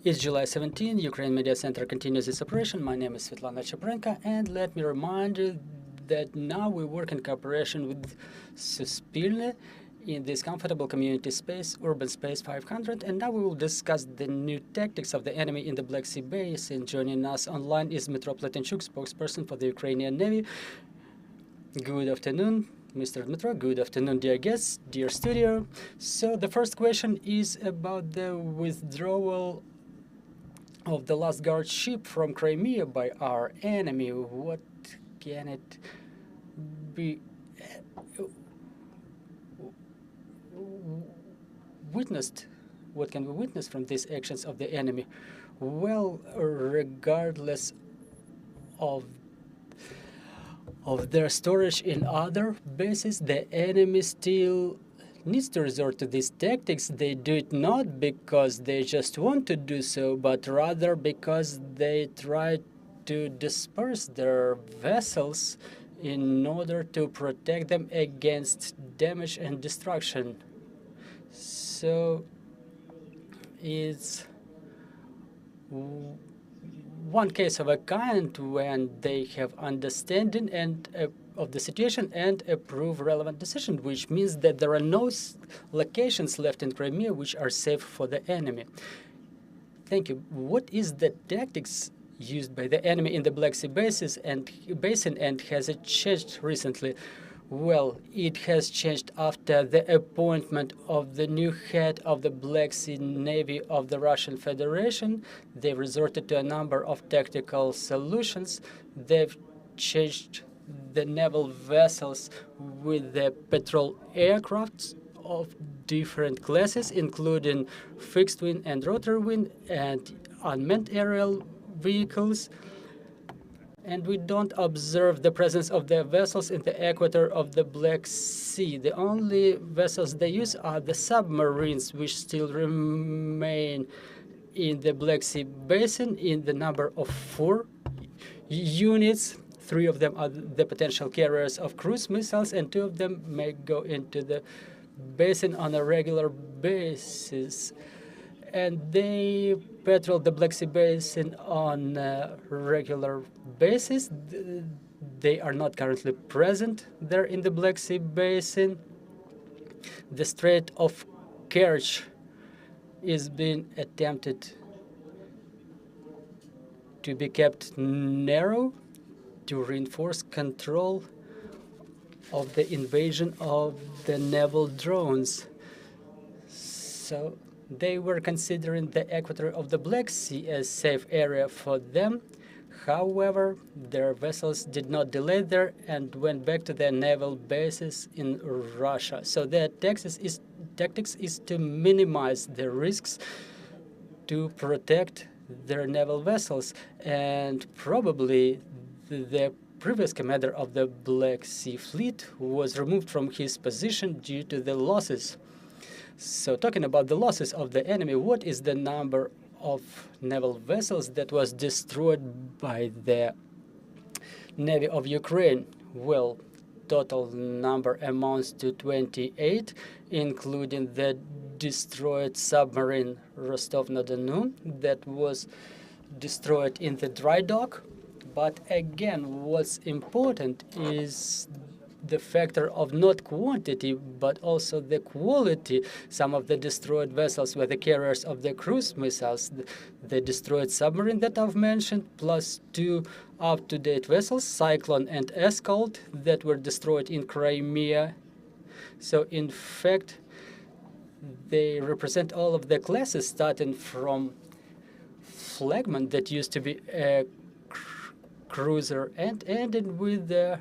It's July 17. Ukraine Media Center continues its operation. My name is Svetlana Chebrenko, and let me remind you that now we work in cooperation with Suspilne in this comfortable community space, Urban Space 500, and now we will discuss the new tactics of the enemy in the Black Sea Basin. Joining us online is Dmytro Pletenchuk, spokesperson for the Ukrainian Navy. Good afternoon, Mr. Dmytro. Good afternoon, dear guests, dear studio. So the first question is about the withdrawal of the last guard ship from Crimea by our enemy. What can it be witnessed? What can we witness from these actions of the enemy? Well, regardless of their storage in other bases, the enemy still needs to resort to these tactics. They do it not because they just want to do so, but rather because they try to disperse their vessels in order to protect them against damage and destruction. So it's one case of a kind when they have understanding and of the situation and approve relevant decision, which means that there are no locations left in Crimea which are safe for the enemy. Thank you. What is the tactics used by the enemy in the Black Sea basin, and has it changed recently? Well, it has changed after the appointment of the new head of the Black Sea Navy of the Russian Federation. They resorted to a number of tactical solutions. They've changed the naval vessels with the patrol aircrafts of different classes, including fixed-wing and rotary-wing and unmanned aerial vehicles. And we don't observe the presence of the vessels in the equator of the Black Sea. The only vessels they use are the submarines, which still remain in the Black Sea basin in the number of 4 units. 3 of them are the potential carriers of cruise missiles, and 2 of them may go into the basin on a regular basis. And they patrol the Black Sea basin on a regular basis. They are not currently present there in the Black Sea basin. The Strait of Kerch is being attempted to be kept narrow to reinforce control of the invasion of the naval drones. So they were considering the equator of the Black Sea as safe area for them. However, their vessels did not delay there and went back to their naval bases in Russia. So their tactics is to minimize the risks to protect their naval vessels. And probably the previous commander of the Black Sea Fleet was removed from his position due to the losses. So talking about the losses of the enemy, what is the number of naval vessels that was destroyed by the Navy of Ukraine? Well, total number amounts to 28, including the destroyed submarine Rostov-na-Donu that was destroyed in the dry dock. But again, what's important is the factor of not quantity, but also the quality. Some of the destroyed vessels were the carriers of the cruise missiles, the destroyed submarine that I've mentioned, plus 2 up-to-date vessels, Cyclone and Escort, that were destroyed in Crimea. So in fact, they represent all of the classes, starting from flagman that used to be a cruiser and ended with the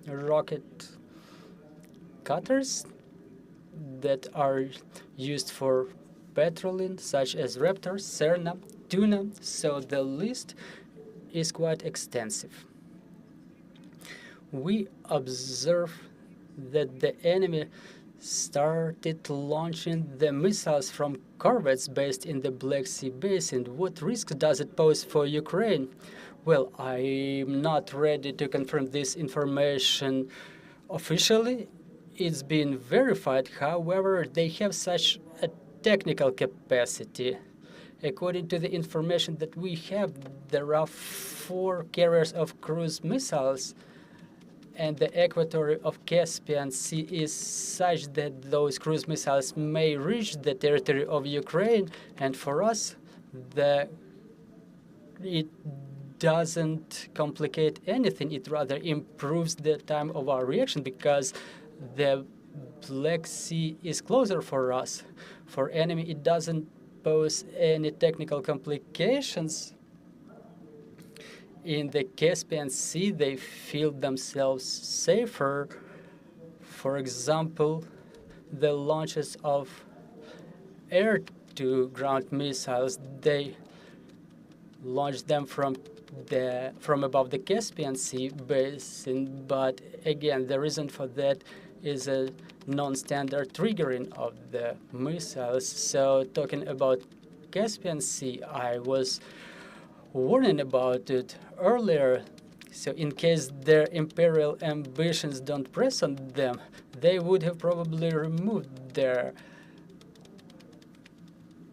rocket cutters that are used for patrolling, such as Raptor, Serna, Tuna. So the list is quite extensive. We observe that the enemy started launching the missiles from corvettes based in the Black Sea basin. What risk does it pose for Ukraine? Well, I'm not ready to confirm this information officially. It's been verified. However, they have such a technical capacity. According to the information that we have, there are 4 carriers of cruise missiles, and the equator of Caspian Sea is such that those cruise missiles may reach the territory of Ukraine, and for us, it doesn't complicate anything. It rather improves the time of our reaction because the Black Sea is closer for us. For enemy, it doesn't pose any technical complications. In the Caspian Sea, they feel themselves safer. For example, the launches of air-to-ground missiles, they launch them from above the Caspian Sea basin, but again, the reason for that is a non-standard triggering of the missiles. So talking about Caspian Sea, I was warning about it earlier. So in case their imperial ambitions don't press on them, they would have probably removed their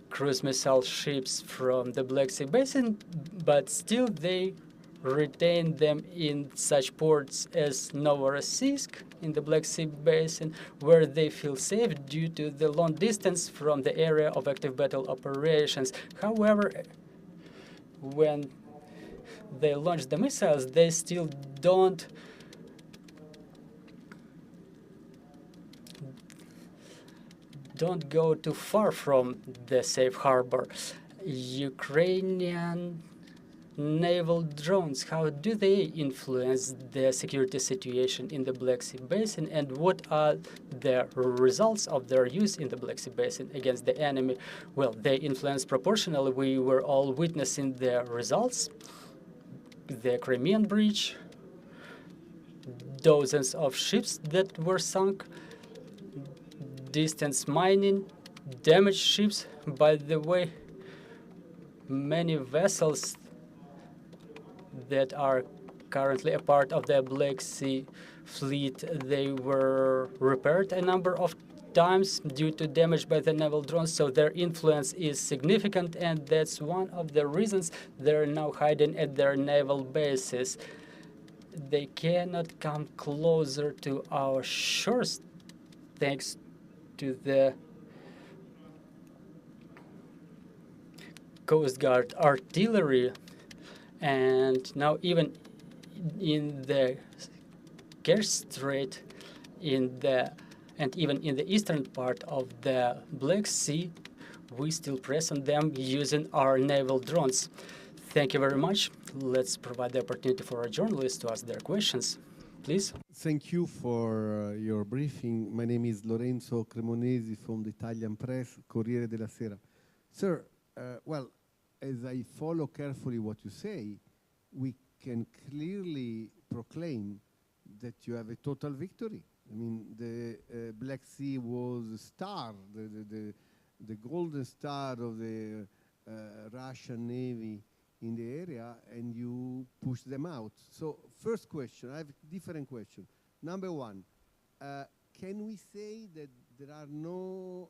cruise missile ships from the Black Sea Basin, but still they retain them in such ports as Novorossiysk in the Black Sea Basin, where they feel safe due to the long distance from the area of active battle operations. However, when they launch the missiles, they still don't go too far from the safe harbor. Ukrainian naval drones, how do they influence the security situation in the Black Sea Basin, and what are the results of their use in the Black Sea Basin against the enemy? Well, they influence proportionally. We were all witnessing the results. The Crimean bridge, dozens of ships that were sunk, distance mining, damaged ships. By the way, many vessels that are currently a part of the Black Sea fleet, they were repaired a number of times due to damage by the naval drones, so their influence is significant, and that's one of the reasons they're now hiding at their naval bases. They cannot come closer to our shores thanks to the Coast Guard artillery, and now even in the Kerch Strait, and even in the eastern part of the Black Sea, we still press on them using our naval drones. Thank you very much. Let's provide the opportunity for our journalists to ask their questions. Please. Thank you for your briefing. My name is Lorenzo Cremonesi from the Italian press, Corriere della Sera. Sir, well, as I follow carefully what you say, we can clearly proclaim that you have a total victory. I mean, the Black Sea was a star, the golden star of the Russian Navy in the area, and you push them out. So first question, I have a different question. Number one, can we say that there are no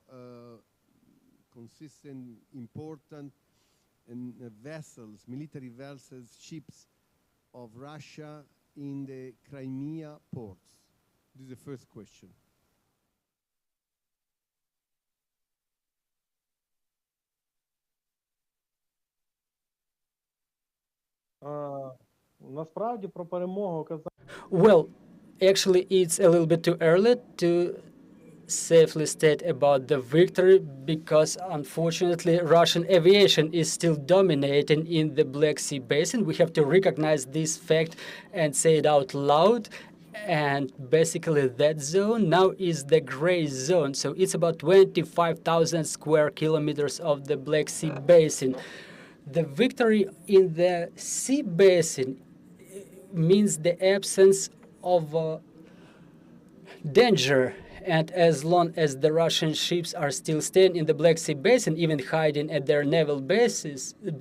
consistent, important vessels, military vessels, ships of Russia in the Crimea ports? This is the first question. Насправді про перемогу казати. Well, actually, it's a little bit too early to safely state about the victory because, unfortunately, Russian aviation is still dominating in the Black Sea Basin. We have to recognize this fact and say it out loud. And basically, that zone now is the gray zone. So it's about 25,000 square kilometers of the Black Sea Basin. The victory in the sea basin means the absence of danger. And as long as the Russian ships are still staying in the Black Sea Basin, even hiding at their naval bases, the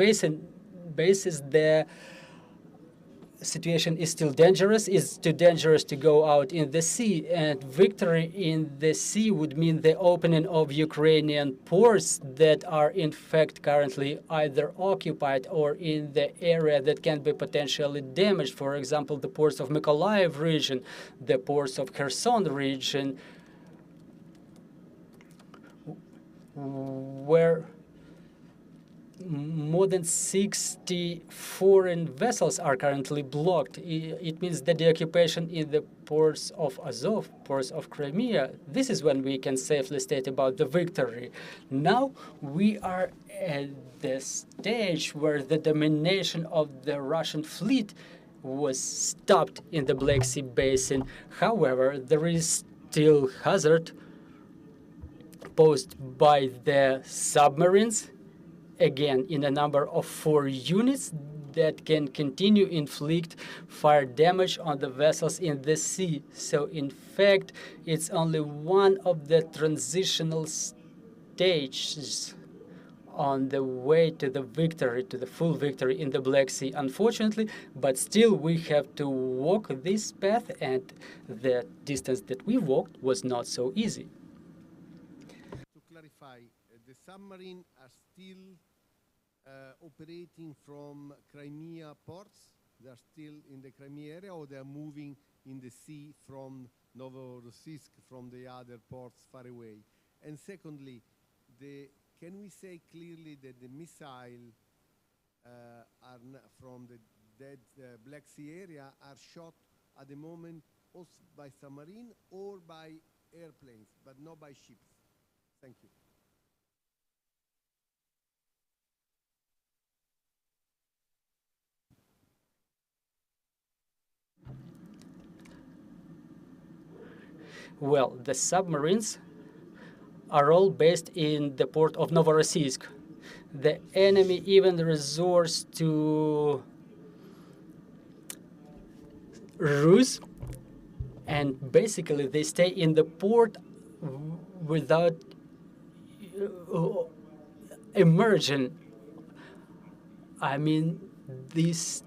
situation is still dangerous. It's too dangerous to go out in the sea, and victory in the sea would mean the opening of Ukrainian ports that are in fact currently either occupied or in the area that can be potentially damaged. For example, the ports of Mykolaiv region, the ports of Kherson region, where more than 60 foreign vessels are currently blocked. It means that the occupation in the ports of Azov, ports of Crimea, this is when we can safely state about the victory. Now we are at the stage where the domination of the Russian fleet was stopped in the Black Sea basin. However, there is still hazard posed by the submarines, again in a number of 4 units that can continue inflict fire damage on the vessels in the sea. So in fact, it's only one of the transitional stages on the way to the victory, to the full victory in the Black Sea, unfortunately, but still we have to walk this path, and the distance that we walked was not so easy. To clarify, the submarine are still operating from Crimea ports? They are still in the Crimea area, or they are moving in the sea from Novorossiysk, from the other ports far away? And secondly, can we say clearly that the missile from the dead Black Sea area are shot at the moment also by submarine or by airplanes, but not by ships? Thank you. Well, the submarines are all based in the port of Novorossiysk. The enemy even resorts to ruse, and basically they stay in the port without emerging. I mean, this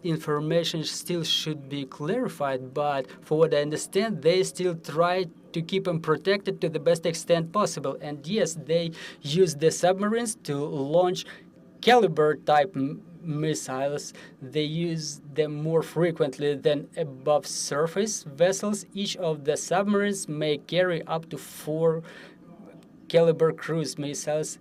information still should be clarified, but for what I understand, they still try to keep them protected to the best extent possible. And yes, they use the submarines to launch caliber-type missiles. They use them more frequently than above-surface vessels. Each of the submarines may carry up to 4 caliber cruise missiles.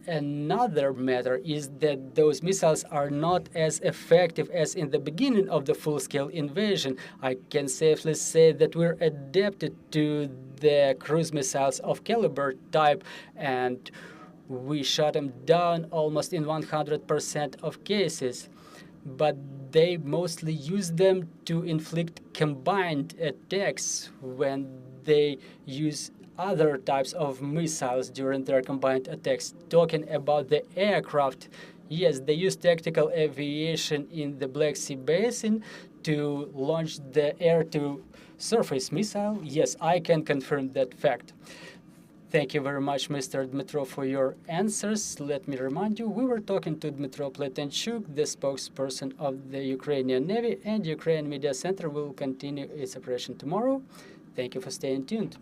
Another matter is that those missiles are not as effective as in the beginning of the full-scale invasion. I can safely say that we're adapted to the cruise missiles of caliber type, and we shot them down almost in 100% of cases. But they mostly use them to inflict combined attacks when they use other types of missiles during their combined attacks. Talking about the aircraft, yes, they use tactical aviation in the Black Sea Basin to launch the air-to-surface missile. Yes, I can confirm that fact. Thank you very much, Mr. Dmytro, for your answers. Let me remind you, we were talking to Dmytro Pletenchuk, the spokesperson of the Ukrainian Navy, and Ukrainian Media Center will continue its operation tomorrow. Thank you for staying tuned.